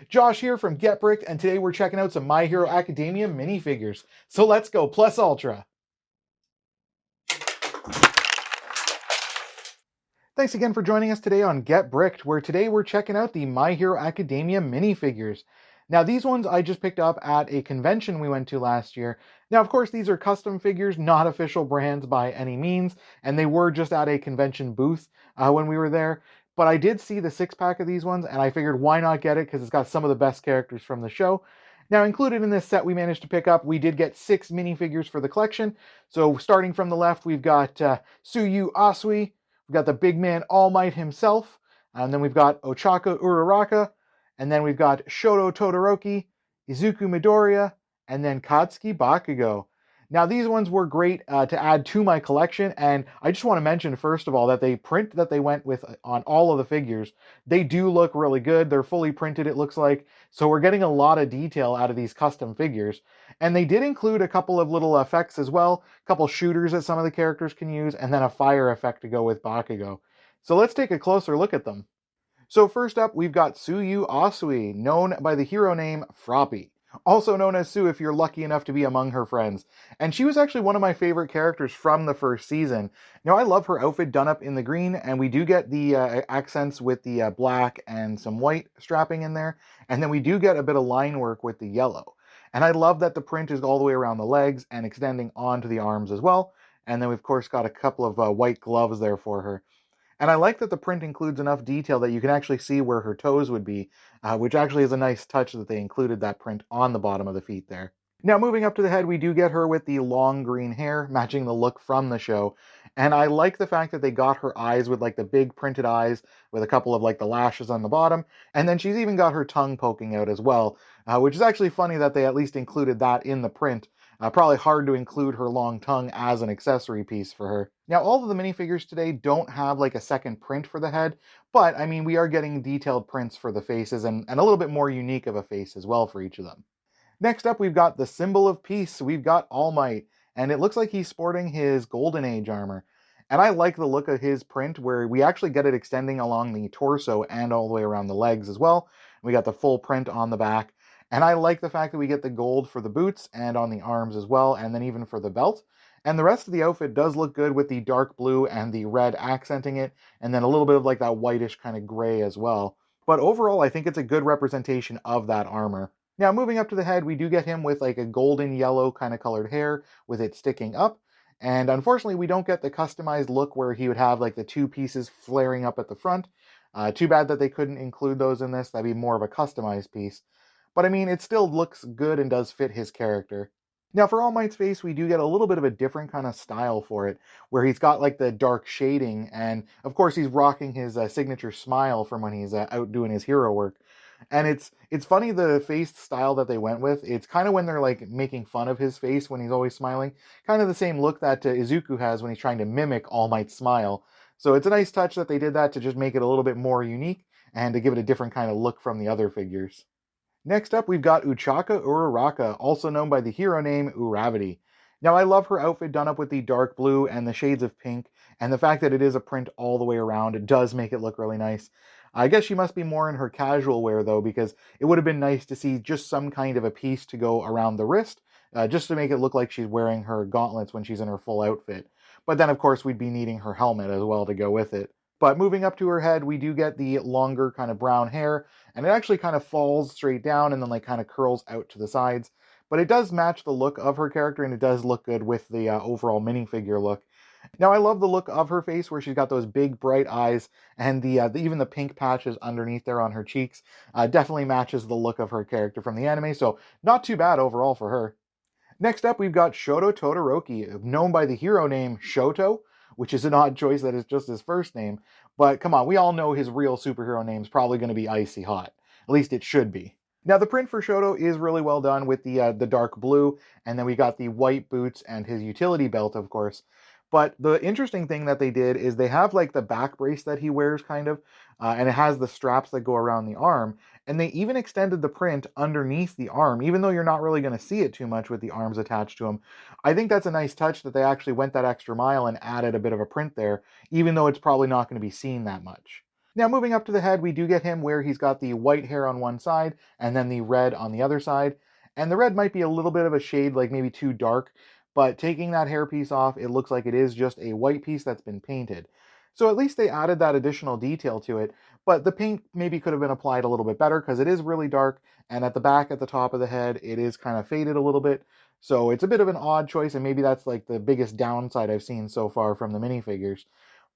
Josh here from BrickT, and today we're checking out some My Hero Academia minifigures. So let's go, plus ultra. Thanks again for joining us today on BrickT, where today we're checking out the My Hero Academia minifigures. Now these ones I just picked up at a convention we went to last year. Now of course these are custom figures, not official brands by any means, and they were just at a convention booth when we were there. But I did see the 6-pack of these ones, and I figured why not get it, because it's got some of the best characters from the show. Now included in this set we managed to pick up, we did get 6 minifigures for the collection. So starting from the left, we've got Tsuyu Asui, we've got the big man All Might himself, and then we've got Ochako Uraraka, and then we've got Shoto Todoroki, Izuku Midoriya, and then Katsuki Bakugo. Now these ones were great to add to my collection, and I just want to mention first of all that the print that they went with on all of the figures, they do look really good. They're fully printed, it looks like, so we're getting a lot of detail out of these custom figures. And they did include a couple of little effects as well, a couple shooters that some of the characters can use, and then a fire effect to go with Bakugo. So let's take a closer look at them. So first up, we've got Tsuyu Asui, known by the hero name Froppy, also known as Sue if you're lucky enough to be among her friends. And she was actually one of my favorite characters from the first season. Now, I love her outfit done up in the green, and we do get the accents with the black and some white strapping in there. And then we do get a bit of line work with the yellow. And I love that the print is all the way around the legs and extending onto the arms as well. And then we've, of course, got a couple of white gloves there for her. And I like that the print includes enough detail that you can actually see where her toes would be, which actually is a nice touch that they included that print on the bottom of the feet there. Now moving up to the head, we do get her with the long green hair, matching the look from the show. And I like the fact that they got her eyes with like the big printed eyes with a couple of like the lashes on the bottom. And then she's even got her tongue poking out as well, which is actually funny that they at least included that in the print. Probably hard to include her long tongue as an accessory piece for her. Now, all of the minifigures today don't have like a second print for the head, but I mean, we are getting detailed prints for the faces and a little bit more unique of a face as well for each of them. Next up, we've got the symbol of peace. We've got All Might, and it looks like he's sporting his Golden Age armor. And I like the look of his print where we actually get it extending along the torso and all the way around the legs as well. We got the full print on the back. And I like the fact that we get the gold for the boots and on the arms as well, and then even for the belt. And the rest of the outfit does look good with the dark blue and the red accenting it, and then a little bit of like that whitish kind of gray as well. But overall, I think it's a good representation of that armor. Now, moving up to the head, we do get him with like a golden yellow kind of colored hair with it sticking up. And unfortunately, we don't get the customized look where he would have like the two pieces flaring up at the front. Too bad that they couldn't include those in this. That'd be more of a customized piece. But I mean, it still looks good and does fit his character. Now, for All Might's face, we do get a little bit of a different kind of style for it, where he's got like the dark shading, and of course he's rocking his signature smile from when he's out doing his hero work. And it's funny the face style that they went with. It's kind of when they're like making fun of his face when he's always smiling, kind of the same look that Izuku has when he's trying to mimic All Might's smile. So it's a nice touch that they did that to just make it a little bit more unique and to give it a different kind of look from the other figures. Next up, we've got Uchaka Uraraka, also known by the hero name Uravity. Now, I love her outfit done up with the dark blue and the shades of pink, and the fact that it is a print all the way around, it does make it look really nice. I guess she must be more in her casual wear, though, because it would have been nice to see just some kind of a piece to go around the wrist, just to make it look like she's wearing her gauntlets when she's in her full outfit. But then, of course, we'd be needing her helmet as well to go with it. But moving up to her head, we do get the longer kind of brown hair, and it actually kind of falls straight down and then like kind of curls out to the sides. But it does match the look of her character, and it does look good with the overall minifigure look. Now, I love the look of her face where she's got those big bright eyes, and even the pink patches underneath there on her cheeks definitely matches the look of her character from the anime, so not too bad overall for her. Next up, we've got Shoto Todoroki, known by the hero name Shoto, which is an odd choice that is just his first name. But come on, we all know his real superhero name is probably going to be Icy Hot. At least it should be. Now, the print for Shoto is really well done with the dark blue, and then we got the white boots and his utility belt, of course. But the interesting thing that they did is they have like the back brace that he wears, kind of, and it has the straps that go around the arm. And they even extended the print underneath the arm, even though you're not really going to see it too much with the arms attached to them. I think that's a nice touch that they actually went that extra mile and added a bit of a print there, even though it's probably not going to be seen that much. Now, moving up to the head, we do get him where he's got the white hair on one side and then the red on the other side. And the red might be a little bit of a shade, like maybe too dark, but taking that hair piece off, it looks like it is just a white piece that's been painted. So at least they added that additional detail to it, but the paint maybe could have been applied a little bit better because it is really dark, and at the back, at the top of the head, it is kind of faded a little bit. So it's a bit of an odd choice, and maybe that's like the biggest downside I've seen so far from the minifigures.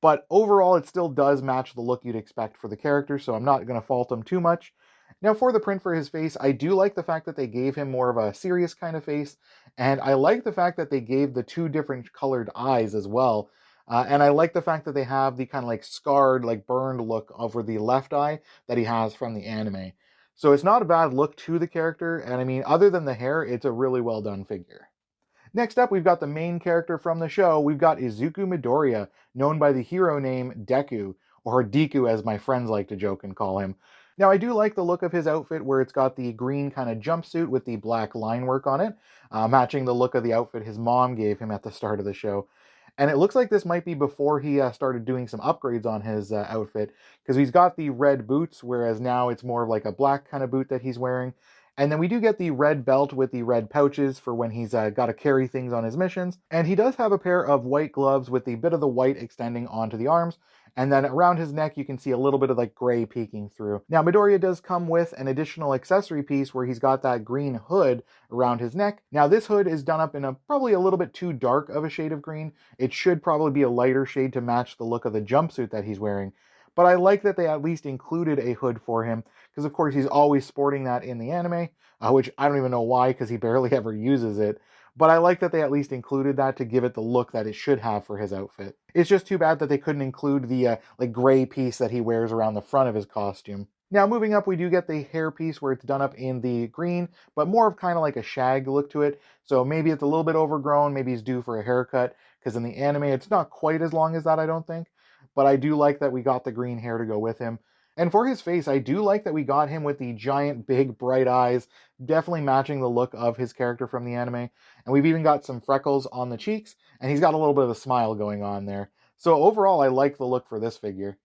But overall, it still does match the look you'd expect for the character, so I'm not going to fault him too much. Now, for the print for his face, I do like the fact that they gave him more of a serious kind of face, and I like the fact that they gave the two different colored eyes as well. And I like the fact that they have the kind of like scarred, like burned look over the left eye that he has from the anime. So it's not a bad look to the character, and I mean, other than the hair, it's a really well done figure. Next up, we've got the main character from the show. We've got Izuku Midoriya, known by the hero name Deku, or Deku as my friends like to joke and call him. Now, I do like the look of his outfit where it's got the green kind of jumpsuit with the black line work on it, matching the look of the outfit his mom gave him at the start of the show. And it looks like this might be before he started doing some upgrades on his outfit, because he's got the red boots, whereas now it's more of like a black kind of boot that he's wearing. And then we do get the red belt with the red pouches for when he's got to carry things on his missions. And he does have a pair of white gloves with a bit of the white extending onto the arms. And then around his neck, you can see a little bit of like gray peeking through. Now, Midoriya does come with an additional accessory piece where he's got that green hood around his neck. Now, this hood is done up in a probably a little bit too dark of a shade of green. It should probably be a lighter shade to match the look of the jumpsuit that he's wearing. But I like that they at least included a hood for him, because of course he's always sporting that in the anime, which I don't even know why, because he barely ever uses it. But I like that they at least included that to give it the look that it should have for his outfit. It's just too bad that they couldn't include the like gray piece that he wears around the front of his costume. Now, moving up, we do get the hair piece where it's done up in the green, but more of kind of like a shag look to it. So maybe it's a little bit overgrown, maybe he's due for a haircut, because in the anime, it's not quite as long as that, I don't think. But I do like that we got the green hair to go with him. And for his face, I do like that we got him with the giant, big, bright eyes, definitely matching the look of his character from the anime. And we've even got some freckles on the cheeks, and he's got a little bit of a smile going on there. So overall, I like the look for this figure.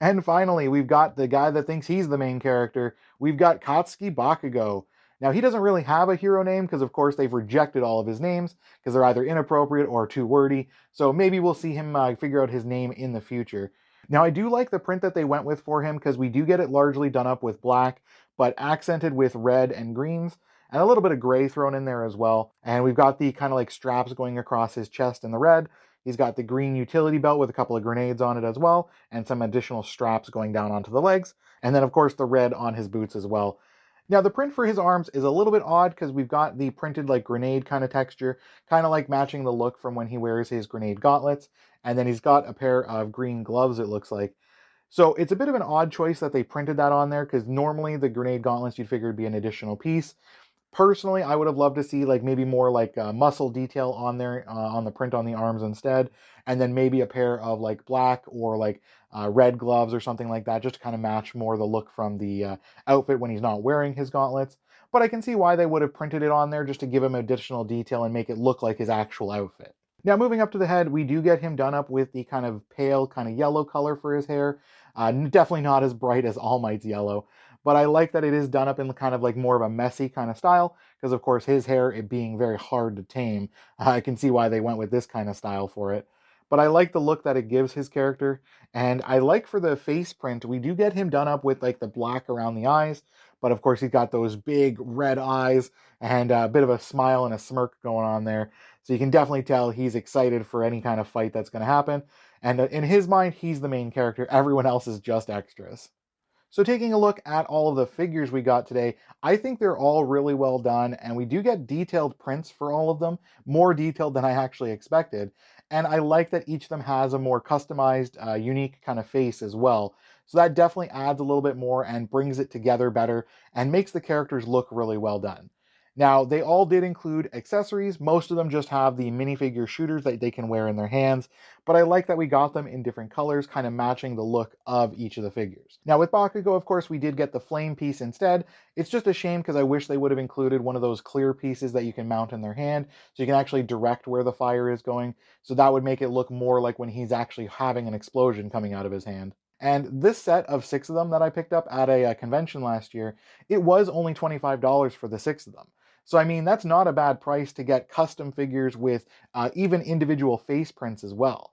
And finally, we've got the guy that thinks he's the main character. We've got Katsuki Bakugo. Now, he doesn't really have a hero name because, of course, they've rejected all of his names because they're either inappropriate or too wordy. So maybe we'll see him figure out his name in the future. Now, I do like the print that they went with for him because we do get it largely done up with black, but accented with red and greens, and a little bit of gray thrown in there as well. And we've got the kind of like straps going across his chest in the red. He's got the green utility belt with a couple of grenades on it as well, and some additional straps going down onto the legs. And then, of course, the red on his boots as well. Now, the print for his arms is a little bit odd because we've got the printed like grenade kind of texture, kind of like matching the look from when he wears his grenade gauntlets. And then he's got a pair of green gloves, it looks like. So it's a bit of an odd choice that they printed that on there because normally the grenade gauntlets you'd figure would be an additional piece. Personally, I would have loved to see like maybe more like muscle detail on there on the print on the arms instead, and then maybe a pair of like black or like red gloves or something like that, just to kind of match more the look from the outfit when he's not wearing his gauntlets. But I can see why they would have printed it on there just to give him additional detail and make it look like his actual outfit. Now, moving up to the head, we do get him done up with the kind of pale, kind of yellow color for his hair. Definitely not as bright as All Might's yellow, but I like that it is done up in kind of like more of a messy kind of style, because of course his hair, it being very hard to tame, I can see why they went with this kind of style for it. But I like the look that it gives his character, and I like for the face print, we do get him done up with like the black around the eyes, but of course he's got those big red eyes and a bit of a smile and a smirk going on there. So you can definitely tell he's excited for any kind of fight that's going to happen. And in his mind, he's the main character. Everyone else is just extras. So taking a look at all of the figures we got today, I think they're all really well done, and we do get detailed prints for all of them, more detailed than I actually expected. And I like that each of them has a more customized, unique kind of face as well. So that definitely adds a little bit more and brings it together better and makes the characters look really well done. Now, they all did include accessories. Most of them just have the minifigure shooters that they can wear in their hands, but I like that we got them in different colors, kind of matching the look of each of the figures. Now, with Bakugo, of course, we did get the flame piece instead. It's just a shame because I wish they would have included one of those clear pieces that you can mount in their hand, so you can actually direct where the fire is going. So that would make it look more like when he's actually having an explosion coming out of his hand. And this set of 6 of them that I picked up at a convention last year, it was only $25 for the 6 of them. So I mean, that's not a bad price to get custom figures with even individual face prints as well.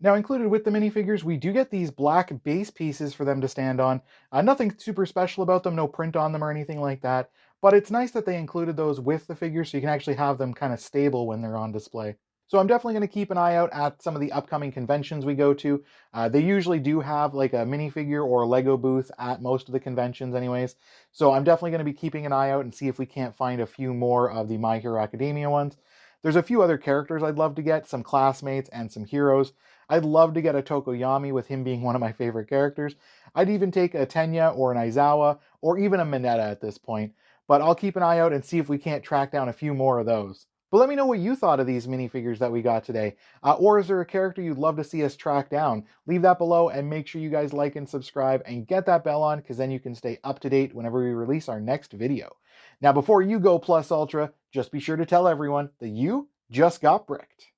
Now, included with the minifigures, we do get these black base pieces for them to stand on. Nothing super special about them, no print on them or anything like that, but it's nice that they included those with the figures so you can actually have them kind of stable when they're on display. So I'm definitely going to keep an eye out at some of the upcoming conventions we go to. They usually do have like a minifigure or a Lego booth at most of the conventions anyways. So I'm definitely going to be keeping an eye out and see if we can't find a few more of the My Hero Academia ones. There's a few other characters I'd love to get, some classmates and some heroes. I'd love to get a Tokoyami with him being one of my favorite characters. I'd even take a Tenya or an Aizawa or even a Mineta at this point, but I'll keep an eye out and see if we can't track down a few more of those. But let me know what you thought of these minifigures that we got today. Or is there a character you'd love to see us track down? Leave that below and make sure you guys like and subscribe and get that bell on because then you can stay up to date whenever we release our next video. Now, before you go Plus Ultra, just be sure to tell everyone that you just got bricked.